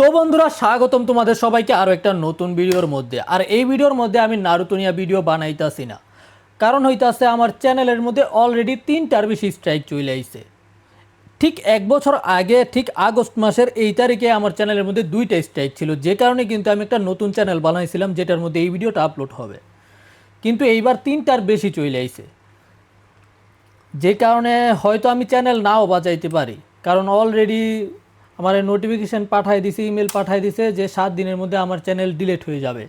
তো বন্ধুরা স্বাগতম তোমাদের সবাইকে আরও একটা নতুন ভিডিওর মধ্যে। আর এই ভিডিওর মধ্যে আমি নারুতো নিয়ে ভিডিও বানাইতাছি না, কারণ হইতাছে আমার চ্যানেলের মধ্যে অলরেডি 3টার বেশি স্ট্রাইক চলে আইছে। ঠিক এক বছর আগে ঠিক আগস্ট মাসের এই তারিখে আমার চ্যানেলের মধ্যে 2টা স্ট্রাইক ছিল, যে কারণে কিন্তু আমি একটা নতুন চ্যানেল বানাইছিলাম যেটার মধ্যে এই ভিডিওটা আপলোড হবে। কিন্তু এইবার 3টার বেশি চলে আইছে, যে কারণে হয়তো আমি চ্যানেল নাও বাঁচাইতে পারি, কারণ অলরেডি আমার নোটিফিকেশান পাঠাই দিছে, ইমেল পাঠাই দিছে যে 7 দিনের মধ্যে আমার চ্যানেল ডিলিট হয়ে যাবে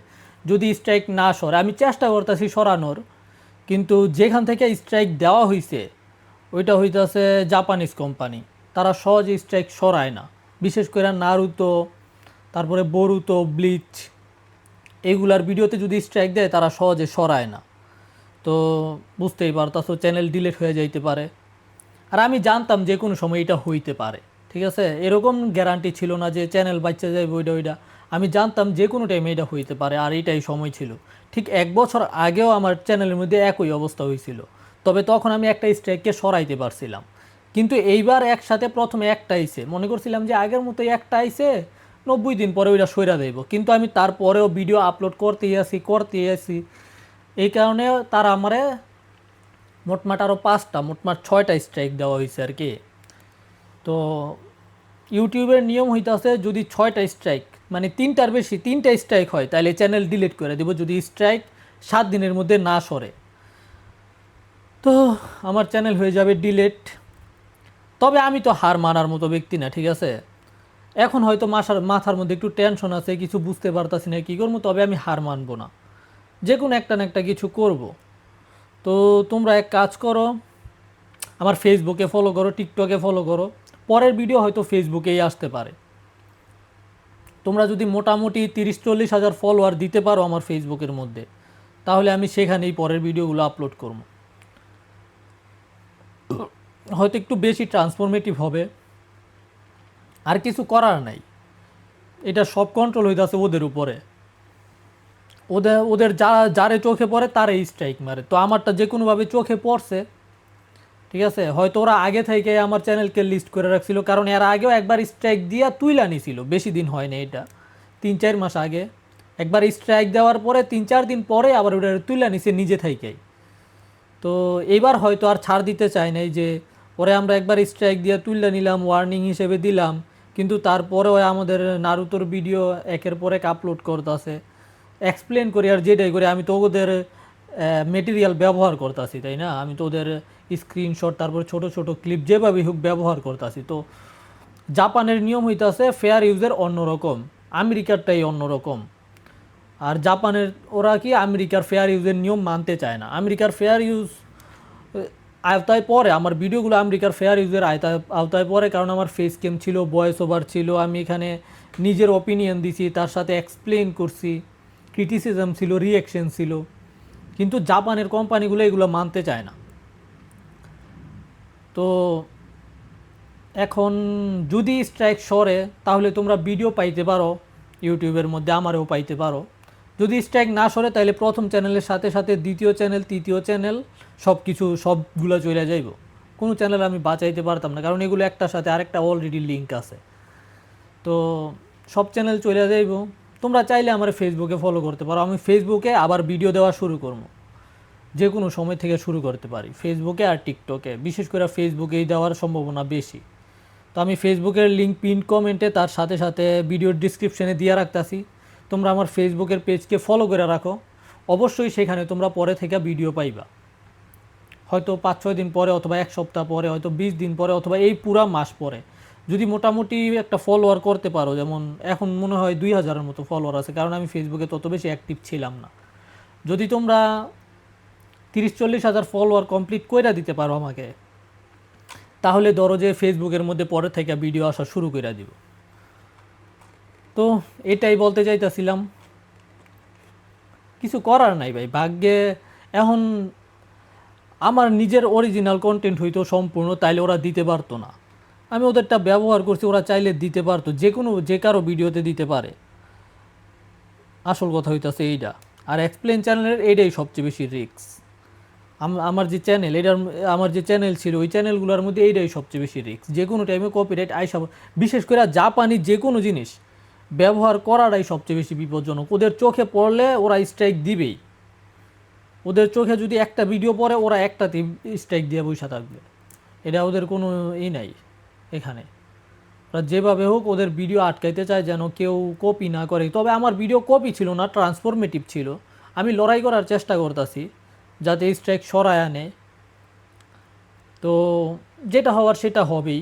যদি স্ট্রাইক না সরে। আমি চেষ্টা করতেছি সরানোর, কিন্তু যেখান থেকে স্ট্রাইক দেওয়া হয়েছে ওইটা হইতেছে জাপানিজ কোম্পানি। তারা সহজে স্ট্রাইক সরায় না, বিশেষ করে নারুতো, তারপরে বরুতো, ব্লিচ, এগুলার ভিডিওতে যদি স্ট্রাইক দেয় তারা সহজে সরায় না। তো বুঝতেই পারতাছো চ্যানেল ডিলিট হয়ে যাইতে পারে। আর আমি জানতাম যে কোনো সময় এটা হইতে পারে, ঠিক আছে, এরকম গ্যারান্টি ছিল না যে চ্যানেল বাচ্চা যাবে ওইটা। আমি জানতাম যে কোনো টাইমে এটা হইতে পারে, আর এইটাই সময় ছিল। ঠিক এক বছর আগেও আমার চ্যানেলের মধ্যে একই অবস্থা হয়েছিল, তবে তখন আমি একটা স্ট্রাইককে সরাইতে পারছিলাম। কিন্তু এইবার একসাথে প্রথমে একটা আইছে, মনে করছিলাম যে আগের মতোই একটা আইছে, 90 দিন পরে ওইটা সইরা দেব, কিন্তু আমি তারপরেও ভিডিও আপলোড করতেই আছি। এই কারণে তারা আমারে মোটমাট আরও 5টা, মোটমাট 6টা স্ট্রাইক দেওয়া হয়েছে আর কি। তো ইউটিউবের নিয়ম হইতাছে যদি 6টা স্ট্রাইক মানে 3টার বেশি 3টা স্ট্রাইক হয় তাহলে চ্যানেল ডিলিট করে দেব, যদি স্ট্রাইক 7 দিনের মধ্যে না সরে। তো আমার চ্যানেল হয়ে যাবে ডিলিট। তবে আমি তো হার মানার মতো ব্যক্তি না, ঠিক আছে। এখন হয়তো মাথার মধ্যে একটু টেনশন আছে, কিছু বুঝতে পারতাছি না কী করবো, তবে আমি হার মানবো না, যে কোনো একটা না একটা কিছু করব। তো তোমরা এক কাজ করো, আমার ফেসবুকে ফলো করো, টিকটকে ফলো করো, পরের ভিডিও হয়তো ফেসবুকেই আসতে পারে। তোমরা যদি মোটামুটি 30-40 হাজার ফলোয়ার দিতে পারো আমার ফেসবুকের মধ্যে, তাহলে আমি সেখানেই পরের ভিডিওগুলো আপলোড করব। হয়তো একটু বেশি ট্রান্সফরমেটিভ হবে, আর কিছু করার নাই। এটা সব কন্ট্রোল হইতেছে ওদের উপরে। ওদের যারে চোখে পড়ে তারে স্ট্রাইক মারে। তো আমারটা যে কোনোভাবে চোখে পড়ছে, ঠিক আছে। হয়তো ওরা আগে থেকে আমার চ্যানেলকে লিস্ট করে রাখছিল, কারণ এর আগেও একবার স্ট্রাইক দিয়া তুইলা নিছিল, বেশি দিন হয়নি, এটা 3-4 মাস আগে একবার স্ট্রাইক দেওয়ার পরে 3-4 দিন পরে আবার ওটা তুইলা নিছে নিজে থেকেই। তো এবার হয়তো আর ছাড় দিতে চায় নাই, যে পরে আমরা একবার স্ট্রাইক দিয়ে তুইলা নিলাম, ওয়ার্নিং হিসেবে দিলাম, কিন্তু তারপরেও আমাদের নারুতোর ভিডিও একের পর এক আপলোড করতেছে, এক্সপ্লেন করি আর যেটাই করি। আমি তো ওদের মেটেরিয়াল ব্যবহার করতেছি, তাই না, আমি তো ওদের স্ক্রিনশট তারপর ছোট ছোট ক্লিপ যেভাবে হোক ব্যবহার করতেছি। তো জাপানের নিয়ম হইতাছে ফেয়ার ইউজের অন্যরকম, আমেরিকারটাই অন্যরকম। আর জাপানের ওরা কি আমেরিকার ফেয়ার ইউজের নিয়ম মানতে চায় না। আমেরিকার ফেয়ার ইউজ আওতায় পড়ে, আমার ভিডিওগুলো আমেরিকার ফেয়ার ইউজের আওতায় পড়ে, কারণ আমার ফেস ক্যাম ছিল, ভয়েস ওভার ছিল, আমি এখানে নিজের অপিনিয়ন দিছি, তার সাথে এক্সপ্লেন করছি, ক্রিটিসিজম ছিল, রিয়াকশন ছিল। কিন্তু জাপানের কোম্পানিগুলো এগুলো মানতে চায় না। তো এখন যদি স্ট্রাইক সরে তাহলে তোমরা ভিডিও পাইতে পারো ইউটিউবের মধ্যে, আমারও পাইতে পারো। যদি স্ট্রাইক না সরে তাহলে প্রথম চ্যানেলের সাথে সাথে দ্বিতীয় চ্যানেল, তৃতীয় চ্যানেল, সবগুলো চলে যাইব। কোনো চ্যানেল আমি বাঁচাইতে পারতাম না, কারণ এগুলো একটার সাথে আরেকটা অলরেডি লিঙ্ক আছে। তো সব চ্যানেল চলে যাইব। তোমরা চাইলে আমার ফেসবুকে ফলো করতে পারো, আমি ফেসবুকে আবার ভিডিও দেওয়া শুরু করবো, যে কোনো সময় থেকে শুরু করতে পারি ফেসবুকে আর টিকটকে, বিশেষ করে ফেসবুকেই দেওয়ার সম্ভাবনা বেশি। তো আমি ফেসবুকের লিঙ্ক পিন কমেন্টে তার সাথে সাথে ভিডিওর ডিসক্রিপশনে দিয়ে রাখতেছি। তোমরা আমার ফেসবুকের পেজকে ফলো করে রাখো, অবশ্যই সেখানে তোমরা পরে থেকে ভিডিও পাইবা। হয়তো 5-6 দিন পরে, অথবা 1 সপ্তাহ পরে, হয়তো 20 দিন পরে, অথবা এই পুরা মাস পরে, যদি মোটামুটি একটা ফলোয়ার করতে পারো। যেমন এখন মনে হয় 2000-এর মতো ফলোয়ার আছে, কারণ আমি ফেসবুকে তত বেশি অ্যাক্টিভ ছিলাম না। যদি তোমরা 30-40 হাজার ফলোয়ার কমপ্লিট করে দিতে পারো আমাকে, তাহলে ধরো যে ফেসবুকের মধ্যে পরে থেকে ভিডিও আসা শুরু করে দিব। তো এটাই বলতে চাইতেছিলাম, কিছু করার নাই ভাই, ভাগ্যে। এখন আমার নিজের অরিজিনাল কন্টেন্ট হইতো সম্পূর্ণ, তাইলে ওরা দিতে পারতো না। আমি ওদেরটা ব্যবহার করছি, ওরা চাইলে দিতে পারতো, যে কারো ভিডিওতে দিতে পারে। আসল কথা হইতাছে এইটা। আর এক্সপ্লেন চ্যানেলের এইটাই সবচেয়ে বেশি রিস্ক। আমার যে চ্যানেল, আমার যে চ্যানেল ছিল ওই চ্যানেলগুলোর মধ্যে এইটাই সবচেয়ে বেশি রিস্ক। যে কোনো টাইমে কপিরাইট আইসা, বিশেষ করে জাপানি যে কোনো জিনিস ব্যবহার করাটাই সবচেয়ে বেশি বিপজ্জনক। ওদের চোখে পড়লে ওরা স্ট্রাইক দিবেই। ওদের চোখে যদি একটা ভিডিও পড়ে ওরা একটাতে স্ট্রাইক দিয়ে বসে থাকবে। এটা ওদের কোনো নাই এখানে। ওরা যেভাবে হোক ওদের ভিডিও আটকাইতে চায় যেন কেউ কপি না করে। তবে আমার ভিডিও কপি ছিল না, ট্রান্সফরমেটিভ ছিল। আমি লড়াই করার চেষ্টা করতেছি যাতে স্ট্রাইক সরায় আনে। তো যেটা হওয়ার সেটা হবেই।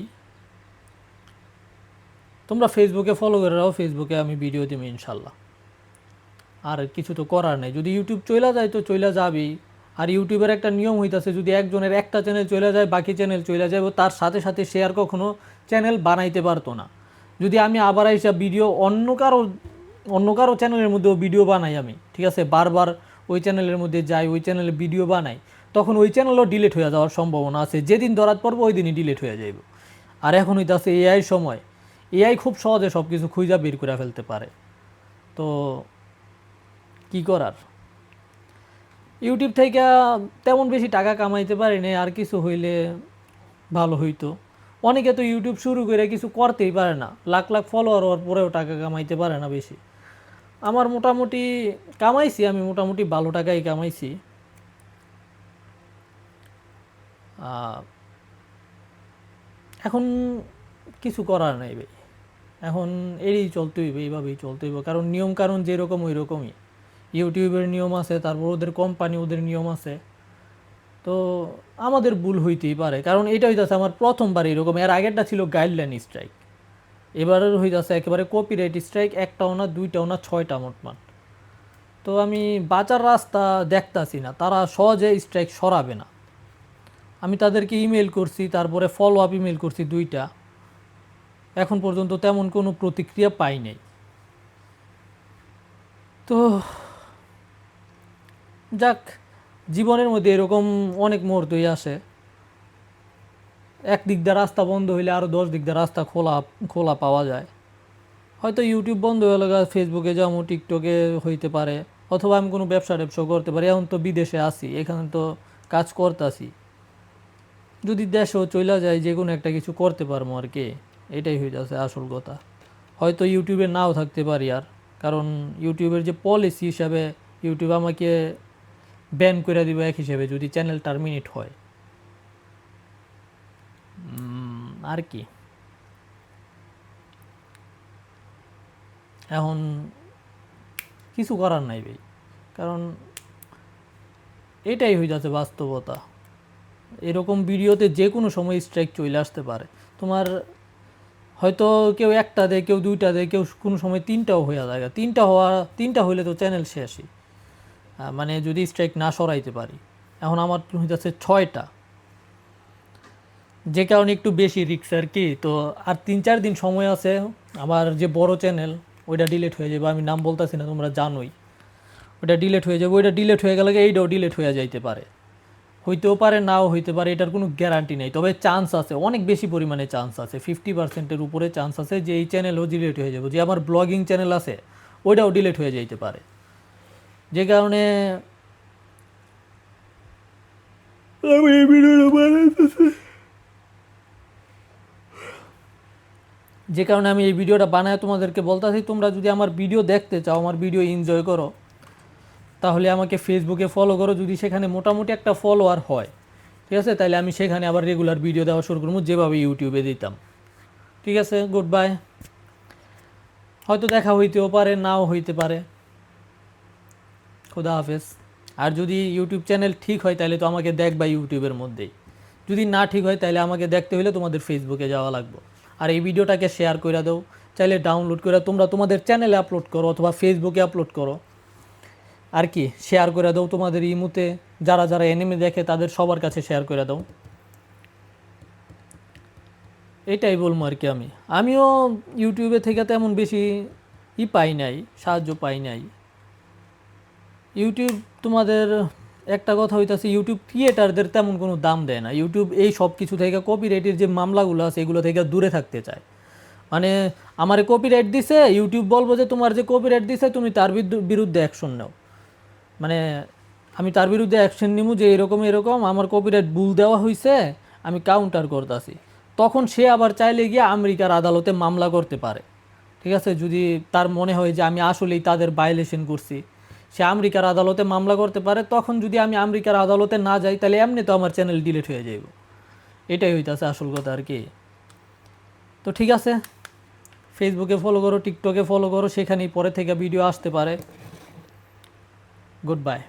তোমরা ফেসবুকে ফলো করে রাখো, ফেসবুকে আমি ভিডিও দেবো ইনশাল্লাহ। আর কিছু তো করার নেই, যদি ইউটিউব চলে যায় তো চলে যাবেই। আর ইউটিউবের একটা নিয়ম হইতাছে, যদি একজনের একটা চ্যানেল চলে যায় বাকি চ্যানেল চলে যায়, তার সাথে সাথে সে আর কখনো চ্যানেল বানাইতে পারতো না। যদি আমি আবার এইসব ভিডিও অন্য কারো চ্যানেলের মধ্যেও ভিডিও বানাই আমি, ঠিক আছে, বারবার ওই চ্যানেলের মধ্যে যাই, ওই চ্যানেলে ভিডিও বানাই, তখন ওই চ্যানেলও ডিলিট হয়ে যাওয়ার সম্ভাবনা আছে। যেদিন ধরাত পড়বো ওই দিনই ডিলিট হয়ে যাইব। আর এখন হইতাছে এআই সময়, এআই খুব সহজে সব কিছু খুঁজা বের করে ফেলতে পারে। তো কি করার, ইউটিউব থেকে তেমন বেশি টাকা কামাইতে পারিনি। আর কিছু হইলে ভালো হইতো। অনেকে তো ইউটিউব শুরু করে কিছু করতেই পারে না, লাখ লাখ ফলোয়ার হওয়ার পরেও টাকা কামাইতে পারে না বেশি। আমার মোটামুটি কামাইছি, আমি মোটামুটি ভালো টাকাই কামাইছি। এখন কিছু করার নাই ভাই, এখন এরই চলতে হইবে, এইভাবেই চলতে হইব। কারণ নিয়ম কারণ যেরকম ওই রকমই। ইউটিউবের নিয়ম আছে, তারপর ওদের কোম্পানি ওদের নিয়ম আছে। তো আমাদের ভুল হইতেই পারে, কারণ এটা হইতেছে আমার প্রথমবার এরকম। এর আগেরটা ছিল গাইডলাইন স্ট্রাইক, এবারের হইতেছে একেবারে কপিরাইট স্ট্রাইক। একটাও না, দুইটাও না, 6টা মোটমাট। তো আমি বাঁচার রাস্তা দেখতাছি না, তারা সহজে স্ট্রাইক সরাবে না। আমি তাদেরকে ইমেল করছি, তারপরে ফলো আপ ইমেল করছি 2টা, এখন পর্যন্ত তেমন কোনো প্রতিক্রিয়া পাই নাই। তো যাক, জীবনের মধ্যে এরকম অনেক মুহূর্তই আসে। এক দিক দিয়ে রাস্তা বন্ধ হইলে আরও 10 দিক দিয়ে রাস্তা খোলা খোলা পাওয়া যায়। হয়তো ইউটিউব বন্ধ হয়ে গেলে ফেসবুকে যাবো, টিকটকে হইতে পারে, অথবা আমি কোনো ব্যবসা করতে পারি। এখন তো বিদেশে আছি, এখানে তো কাজ করতেছি। যদি দেশেও চলে যায় যে কোনো একটা কিছু করতে পারবো আর কি। এটাই হয়ে যাচ্ছে আসল কথা। হয়তো ইউটিউবে নাও থাকতে পারি আর, কারণ ইউটিউবের যে পলিসি হিসাবে ইউটিউব আমাকে ব্যান করে দিবে এক হিসেবে যদি চ্যানেল টার্মিনেট হয়। আর কি, এখন কিছু করার নাই ভাই, কারণ এটাই হয়ে যাচ্ছে বাস্তবতা। এরকম ভিডিওতে যে কোনো সময় স্ট্রাইক চলে আসতে পারে। তোমার হয়তো কেউ একটা দেয়, কেউ 2টা দেয়, কেউ কোনো সময় 3টাও হয়ে যায়। 3টা হইলে তো চ্যানেল শেষই, মানে যদি স্ট্রাইক না সরাইতে পারি। এখন আমার হয়ে যাচ্ছে 6টা, যে কারণে একটু বেশি রিস্ক আর কি। তো আর 3-4 দিন সময় আছে, আমার যে বড় চ্যানেল ওইটা ডিলিট হয়ে যাবে। আমি নাম বলতেছি না, তোমরা জানোই। ওইটা ডিলিট হয়ে যাবে, ওইটা ডিলিট হয়ে গেলে এইটাও ডিলিট হয়ে যাইতে পারে, হইতেও পারে নাও হইতে পারে, এটার কোনো গ্যারান্টি নেই। তবে চান্স আছে, অনেক বেশি পরিমাণে চান্স আছে, 50%-এর উপরে চান্স আছে যে এই চ্যানেলও ডিলিট হয়ে যাবে। যে আমার ব্লগিং চ্যানেল আছে ওইটাও ডিলিট হয়ে যাইতে পারে। যে কারণে আমি এই ভিডিওটা বানাইতেছি, যে কারণে আমি এই ভিডিওটা বানায় তোমাদেরকে বলতেছি, তোমরা যদি আমার ভিডিও দেখতে চাও, আমার ভিডিও এনজয় করো, তাহলে আমাকে ফেসবুকে ফলো করো। যদি সেখানে মোটামুটি একটা ফলোয়ার হয়, ঠিক আছে, তাহলে আমি সেখানে আবার রেগুলার ভিডিও দেওয়া শুরু করবো যেভাবে ইউটিউবে দিতাম। ঠিক আছে, গুড বাই। হয়তো দেখা হইতেও পারে, নাও হইতে পারে। খোদা হাফেজ। আর যদি ইউটিউব চ্যানেল ঠিক হয় তাহলে তো আমাকে দেখবা ইউটিউবের মধ্যেই। যদি না ঠিক হয় তাহলে আমাকে দেখতে হলে তোমাদের ফেসবুকে যাওয়া লাগবে। আর এই ভিডিওটাকে শেয়ার করে দাও, চাইলে ডাউনলোড করে তোমরা তোমাদের চ্যানেলে আপলোড করো অথবা ফেসবুকে আপলোড করো। আর কি, শেয়ার করে দাও তোমাদের ইমুতে, যারা যারা এনিমে দেখে তাদের সবার কাছে শেয়ার করে দাও। এটাই বলবো আর কি। আমিও ইউটিউবে থেকে তেমন বেশি পাই নাই, সাহায্য পাই নাই। ইউটিউব তোমাদের একটা কথা হইতাছে, ইউটিউব ক্রিয়েটারদের তেমন কোনো দাম দেয় না। ইউটিউব এই সব কিছু থেকে, কপিরাইটের যে মামলাগুলো আছে এগুলো থেকে দূরে থাকতে চায়। মানে আমারে কপিরাইট দিছে, ইউটিউব বলবো যে তোমার যে কপিরাইট দিছে তুমি তার বিরুদ্ধে অ্যাকশন নাও। মানে আমি তার বিরুদ্ধে অ্যাকশন নিব যে এরকম এরকম আমার কপিরাইট ভুল দেওয়া হয়েছে, আমি কাউন্টার করতেছি। তখন সে আবার চাইলে গিয়ে আমেরিকার আদালতে মামলা করতে পারে। ঠিক আছে, যদি তার মনে হয় যে আমি আসলেই তাদের ভায়োলেশন করছি, সে আমেরিকার আদালতে মামলা করতে পারে। তখন যদি আমি আমেরিকার আদালতে না যাই, তাহলে এমনি তো আমার চ্যানেল ডিলিট হয়ে যাইব। এটাই হইতাছে আসল কথা আর কি। তো ঠিক আছে, ফেসবুকে ফলো করো, টিকটকে ফলো করো, সেখানেই পরে থেকে ভিডিও আসতে পারে। Good bye.